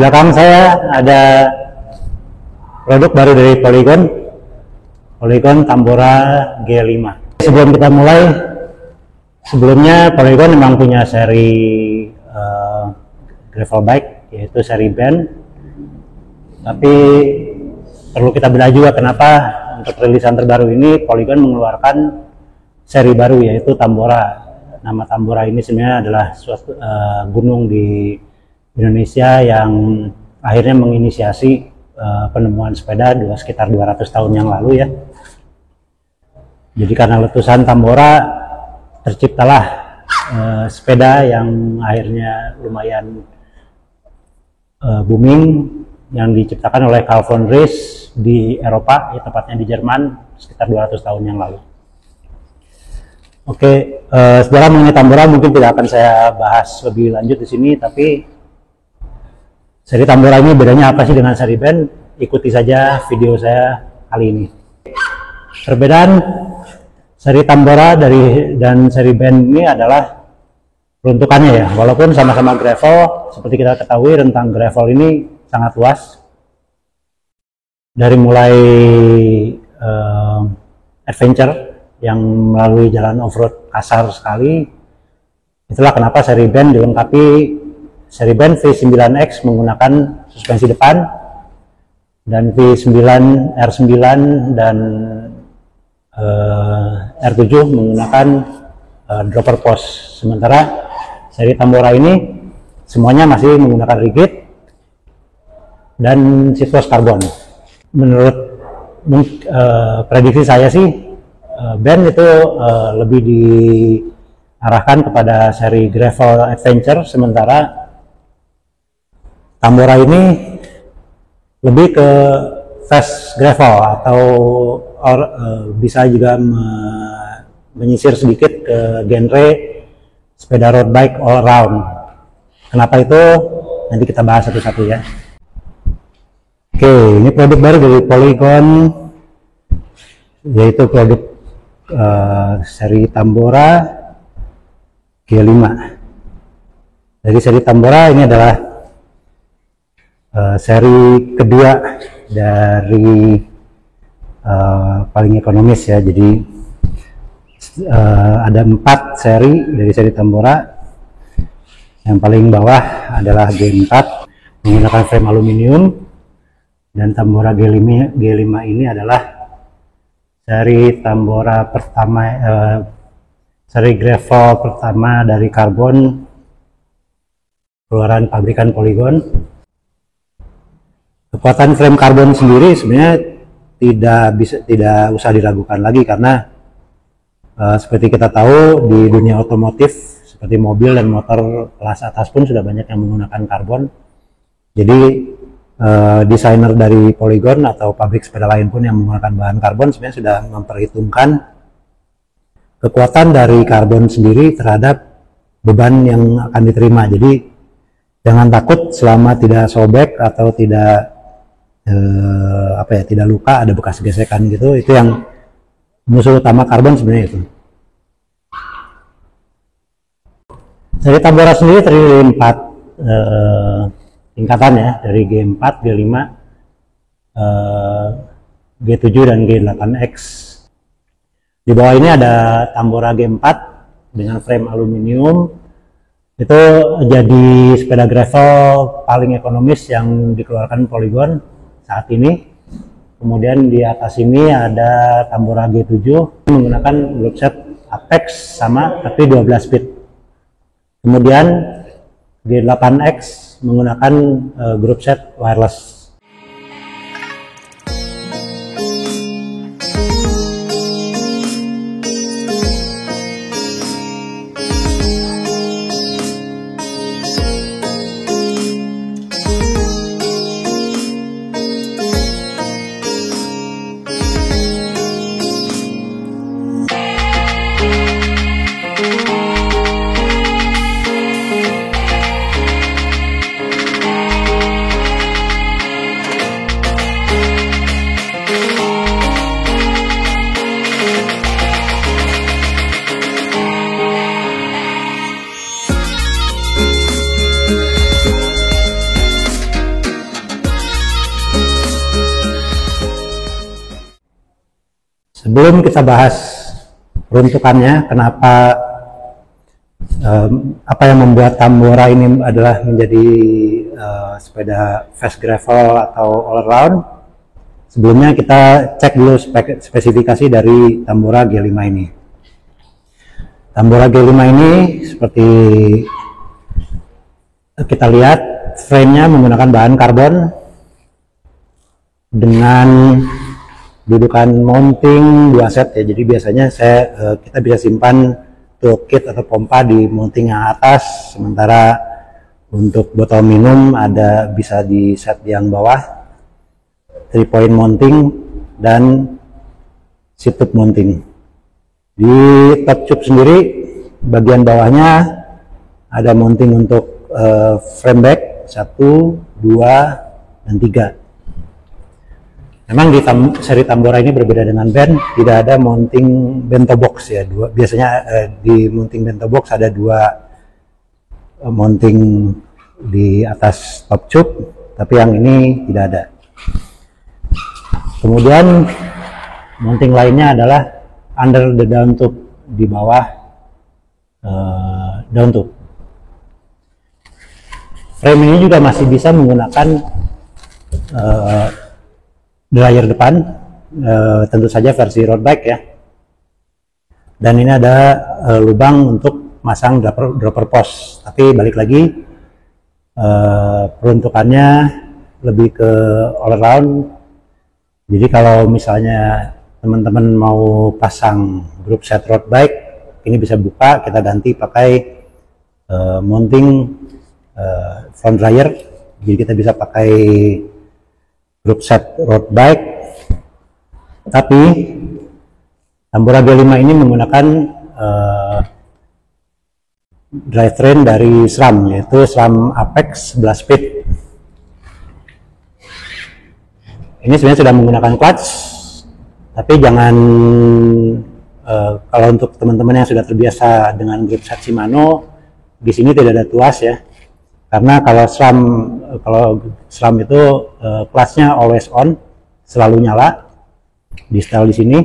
belakang saya ada produk baru dari Polygon Tambora G5. Sebelum kita mulai, sebelumnya Polygon memang punya seri gravel bike, yaitu seri band. Tapi perlu kita bedah juga kenapa untuk rilisan terbaru ini Polygon mengeluarkan seri baru, yaitu Tambora. Nama Tambora ini sebenarnya adalah suatu gunung di Indonesia yang akhirnya menginisiasi penemuan sepeda sekitar 200 tahun yang lalu ya. Jadi karena letusan Tambora terciptalah sepeda yang akhirnya lumayan booming, yang diciptakan oleh Carl von Dries di Eropa, ya, tepatnya di Jerman sekitar 200 tahun yang lalu. Oke, sebenarnya mengenai Tambora mungkin tidak akan saya bahas lebih lanjut di sini, tapi seri Tambora ini bedanya apa sih dengan seri band? Ikuti saja video saya kali ini. Perbedaan seri Tambora dan seri band ini adalah peruntukannya ya. Walaupun sama-sama gravel, seperti kita ketahui rentang gravel ini sangat luas. Dari mulai adventure yang melalui jalan off-road kasar sekali. Itulah kenapa seri band dilengkapi seri band V9X menggunakan suspensi depan, dan V9 R9 dan R7 menggunakan dropper post. Sementara seri Tambora ini semuanya masih menggunakan rigid dan seat karbon. Menurut prediksi saya sih, band itu lebih diarahkan kepada seri gravel adventure, sementara Tambora ini lebih ke fast gravel atau bisa juga menyisir sedikit ke genre sepeda road bike all around. Kenapa itu? Nanti kita bahas satu-satu ya. Oke, ini produk baru dari Polygon, yaitu produk seri Tambora G5. Dari seri Tambora ini adalah seri kedua dari paling ekonomis ya. Jadi ada 4 seri dari seri Tambora. Yang paling bawah adalah G4 menggunakan frame aluminium, dan Tambora G5 ini adalah seri Tambora pertama, seri gravel pertama dari karbon keluaran pabrikan Polygon. Kekuatan frame karbon sendiri sebenarnya tidak usah diragukan lagi, karena seperti kita tahu di dunia otomotif seperti mobil dan motor kelas atas pun sudah banyak yang menggunakan karbon. Jadi desainer dari Polygon atau pabrik sepeda lain pun yang menggunakan bahan karbon sebenarnya sudah memperhitungkan kekuatan dari karbon sendiri terhadap beban yang akan diterima. Jadi jangan takut selama tidak sobek atau tidak tidak luka, ada bekas gesekan gitu. Itu yang musuh utama karbon sebenarnya itu. Seri Tambora sendiri terdiri dari 4 tingkatan ya, dari G4, G5, G7 dan G8X. Di bawah ini ada Tambora G4 dengan frame aluminium. Itu jadi sepeda gravel paling ekonomis yang dikeluarkan Polygon saat ini. Kemudian di atas ini ada Tambora G7 menggunakan group set Apex sama tapi 12 speed. Kemudian G8X menggunakan group set wireless. Sebelum kita bahas peruntukannya, kenapa apa yang membuat Tambora ini adalah menjadi sepeda fast gravel atau all around, sebelumnya kita cek dulu spesifikasi dari Tambora G5 ini. Tambora G5 ini seperti kita lihat, frame-nya menggunakan bahan karbon dengan dudukan mounting 2 set ya. Jadi biasanya kita bisa simpan toolkit atau pompa di mounting yang atas, sementara untuk botol minum bisa di set yang bawah, 3-point mounting dan seat tube mounting. Di top tube sendiri bagian bawahnya ada mounting untuk frame back 1, 2, dan 3. Memang di seri Tambora ini berbeda dengan band, tidak ada mounting bento box ya. Biasanya di mounting bento box ada 2 mounting di atas top tube, tapi yang ini tidak ada. Kemudian mounting lainnya adalah under the down tube, di bawah down tube. Frame ini juga masih bisa menggunakan dryer depan, tentu saja versi road bike ya. Dan ini ada lubang untuk masang dropper post. Tapi balik lagi, peruntukannya lebih ke all around. Jadi kalau misalnya teman-teman mau pasang group set road bike, ini bisa buka, kita ganti pakai mounting front dryer. Jadi kita bisa pakai group set road bike, tapi Tambora G5 ini menggunakan drivetrain dari SRAM, yaitu SRAM Apex 11 speed. Ini sebenarnya sudah menggunakan clutch, tapi jangan kalau untuk teman-teman yang sudah terbiasa dengan group set Shimano, di sini tidak ada tuas ya. Karena kalau SRAM itu clutch-nya always on, selalu nyala, di setel di sini.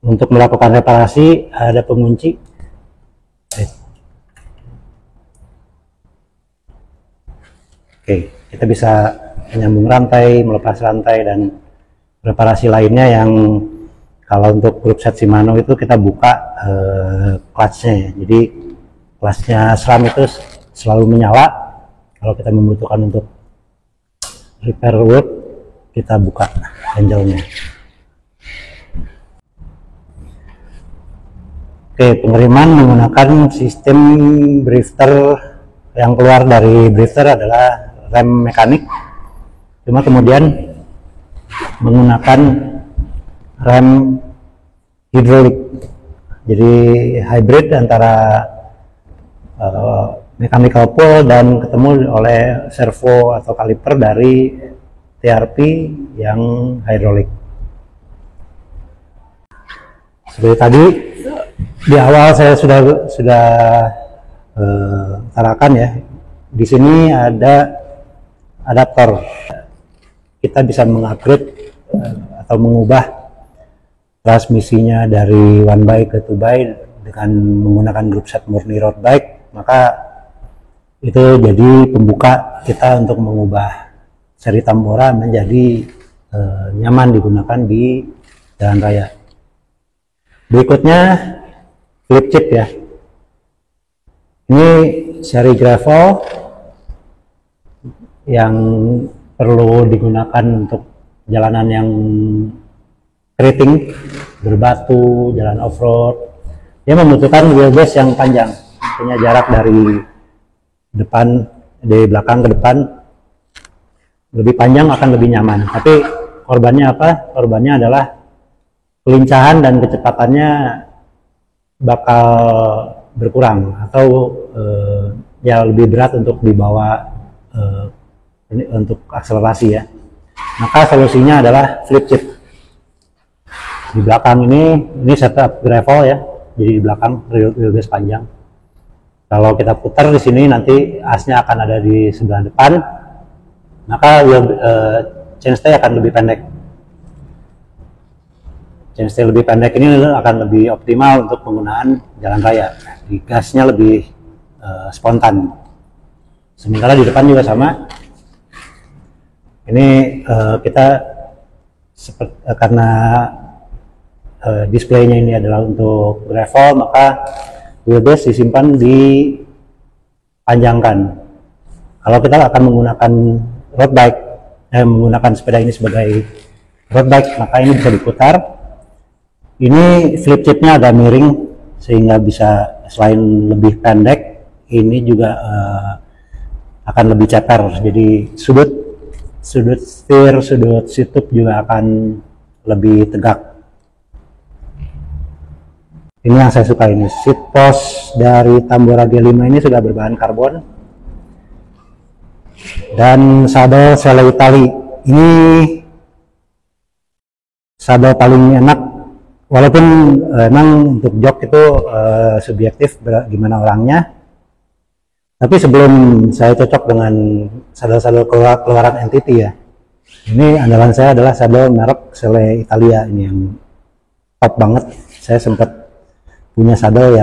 Untuk melakukan reparasi ada pengunci. Oke, kita bisa menyambung rantai, melepas rantai, dan reparasi lainnya yang kalau untuk grup set Shimano itu kita buka clutch-nya ya. Jadi clutch-nya SRAM itu selalu menyala. Kalau kita membutuhkan untuk repair work, kita buka handle-nya. Oke, pengiriman menggunakan sistem drifter. Yang keluar dari drifter adalah rem mekanik, cuma kemudian menggunakan rem hidrolik. Jadi hybrid antara mechanical pull dan ketemu oleh servo atau kaliper dari TRP yang hidrolik. Seperti tadi di awal saya sudah utarakan ya, di sini ada adaptor. Kita bisa mengupgrade atau mengubah transmisinya dari one by ke two by dengan menggunakan group set murni road bike, maka itu jadi pembuka kita untuk mengubah seri Tambora menjadi nyaman digunakan di jalan raya. Berikutnya flip chip ya. Ini seri gravel yang perlu digunakan untuk jalanan yang keriting, berbatu, jalan off-road. Dia membutuhkan wheelbase yang panjang, punya jarak dari belakang ke depan lebih panjang, akan lebih nyaman. Tapi korbannya apa? Korbannya adalah kelincahan dan kecepatannya bakal berkurang atau ya lebih berat untuk dibawa untuk akselerasi ya. Maka solusinya adalah flip chip. Di belakang ini setup gravel ya, jadi di belakang wheelbase panjang. Kalau kita putar di sini nanti asnya akan ada di sebelah depan, maka chainstay akan lebih pendek. chainstay lebih pendek ini akan lebih optimal untuk penggunaan jalan raya. Gasnya lebih spontan. Sementara di depan juga sama. Ini kita karena displaynya ini adalah untuk gravel, maka wheelbase disimpan dipanjangkan. Kalau kita akan menggunakan road bike, menggunakan sepeda ini sebagai road bike, maka ini bisa diputar. Ini flip chipnya agak miring sehingga bisa, selain lebih pendek, ini juga akan lebih ceper. Jadi sudut setir, sudut situp juga akan lebih tegak. Ini yang saya suka, ini seat post dari Tambora G5 ini sudah berbahan karbon, dan saddle Selle Italy ini saddle paling enak, walaupun emang untuk jok itu subjektif gimana orangnya, tapi sebelum saya cocok dengan saddle-saddle keluaran NTT ya, ini andalan saya adalah saddle merek Selle Italia, ini yang top banget. Saya sempat punya saddle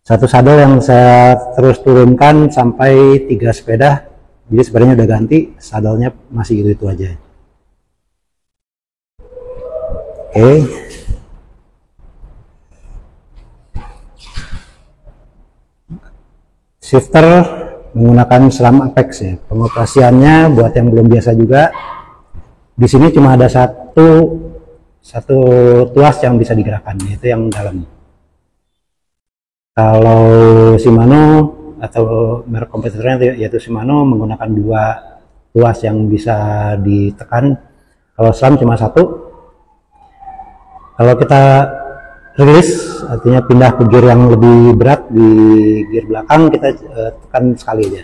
satu saddle yang saya terus turunkan sampai 3 sepeda, jadi sepedanya udah ganti, saddlenya masih itu aja. Oke. Shifter menggunakan SRAM Apex ya. Pengoperasiannya buat yang belum biasa juga, di sini cuma ada satu tuas yang bisa digerakkan, yaitu yang dalam. Kalau Shimano atau merek kompetitornya yaitu Shimano menggunakan 2 tuas yang bisa ditekan. Kalau SRAM cuma 1. Kalau kita rilis, artinya pindah ke gear yang lebih berat, di gear belakang kita tekan sekali aja.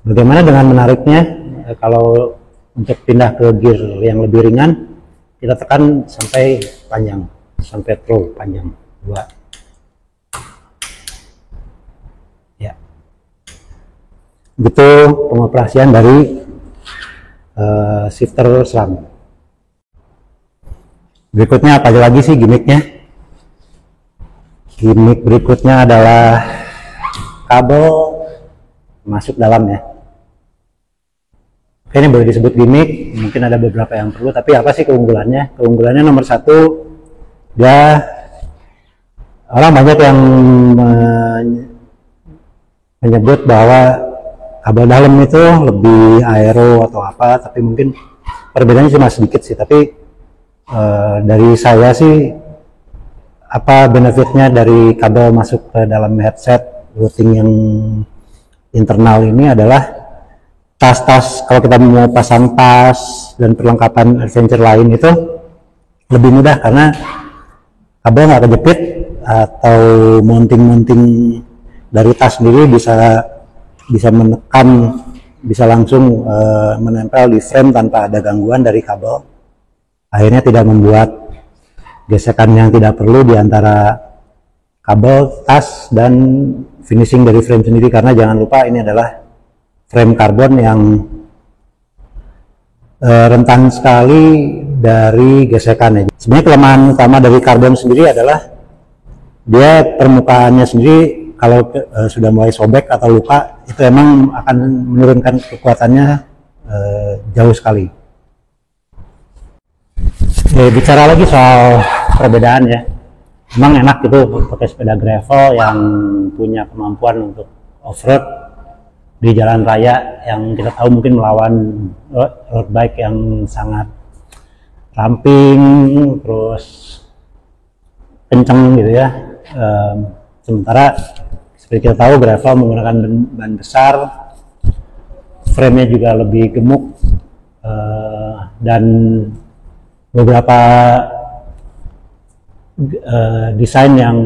Bagaimana dengan menariknya? Kalau untuk pindah ke gear yang lebih ringan, kita tekan sampai panjang, sampai throw panjang 2. Ya, gitu pengoperasian dari shifter SRAM. Berikutnya apa lagi sih gimmicknya? Gimmick berikutnya adalah kabel masuk dalam ya. Ini boleh disebut gimmick, mungkin ada beberapa yang perlu, tapi apa sih keunggulannya? Keunggulannya nomor 1, dia orang banyak yang menyebut bahwa kabel dalam itu lebih aero atau apa, tapi mungkin perbedaannya cuma sedikit sih. Tapi dari saya sih, apa benefitnya dari kabel masuk ke dalam headset routing yang internal ini adalah tas-tas, kalau kita mau pasang tas dan perlengkapan adventure lain itu lebih mudah, karena kabel nggak kejepit, atau mounting dari tas sendiri bisa menekan, bisa langsung menempel di frame tanpa ada gangguan dari kabel. Akhirnya tidak membuat gesekan yang tidak perlu di antara kabel, tas, dan finishing dari frame sendiri, karena jangan lupa ini adalah frame karbon yang rentan sekali dari gesekan ya. Sebenarnya kelemahan utama dari karbon sendiri adalah dia permukaannya sendiri kalau sudah mulai sobek atau luka, itu emang akan menurunkan kekuatannya jauh sekali. Bicara lagi soal perbedaan ya, emang enak gitu pakai sepeda gravel yang punya kemampuan untuk off-road di jalan raya yang kita tahu mungkin melawan road bike yang sangat ramping terus kenceng gitu ya. Sementara seperti kita tahu gravel menggunakan ban besar, frame-nya juga lebih gemuk, dan beberapa desain yang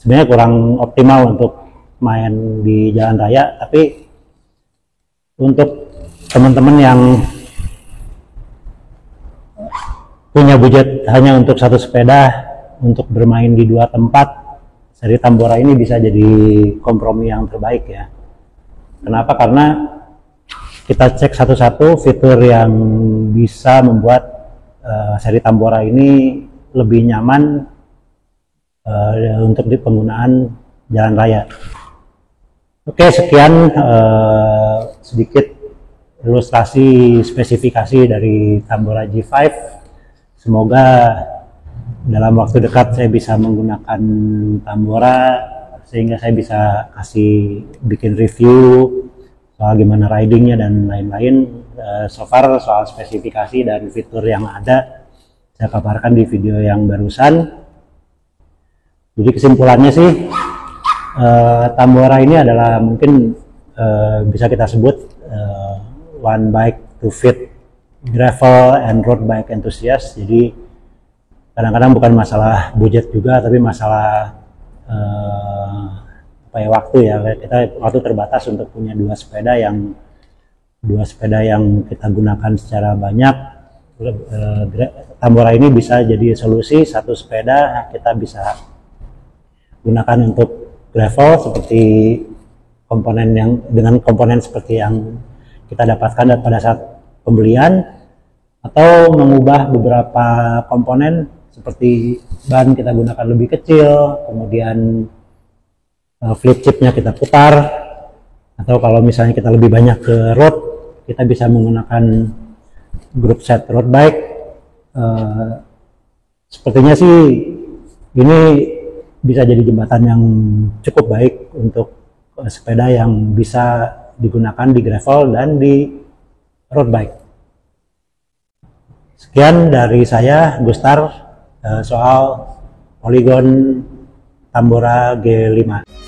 sebenarnya kurang optimal untuk main di jalan raya. Tapi untuk teman-teman yang punya budget hanya untuk satu sepeda untuk bermain di 2 tempat, seri Tambora ini bisa jadi kompromi yang terbaik ya. Kenapa? Karena kita cek satu-satu fitur yang bisa membuat seri Tambora ini lebih nyaman untuk di penggunaan jalan raya. Oke, sekian sedikit ilustrasi spesifikasi dari Tambora G5. Semoga dalam waktu dekat saya bisa menggunakan Tambora sehingga saya bisa bikin review soal gimana ridingnya dan lain-lain. So far soal spesifikasi dan fitur yang ada saya paparkan di video yang barusan. Jadi kesimpulannya sih, Tambora ini adalah mungkin bisa kita sebut one bike to fit gravel and road bike enthusiast. Jadi kadang-kadang bukan masalah budget juga, tapi masalah waktu ya. Kita waktu terbatas untuk punya dua sepeda yang kita gunakan secara banyak. Tambora ini bisa jadi solusi. Satu sepeda kita bisa gunakan untuk gravel seperti dengan komponen seperti yang kita dapatkan pada saat pembelian, atau mengubah beberapa komponen seperti ban kita gunakan lebih kecil, kemudian flip chipnya kita putar, atau kalau misalnya kita lebih banyak ke road, kita bisa menggunakan group set road bike. Sepertinya sih ini bisa jadi jembatan yang cukup baik untuk sepeda yang bisa digunakan di gravel dan di road bike. Sekian dari saya, Gustar, soal Polygon Tambora G5.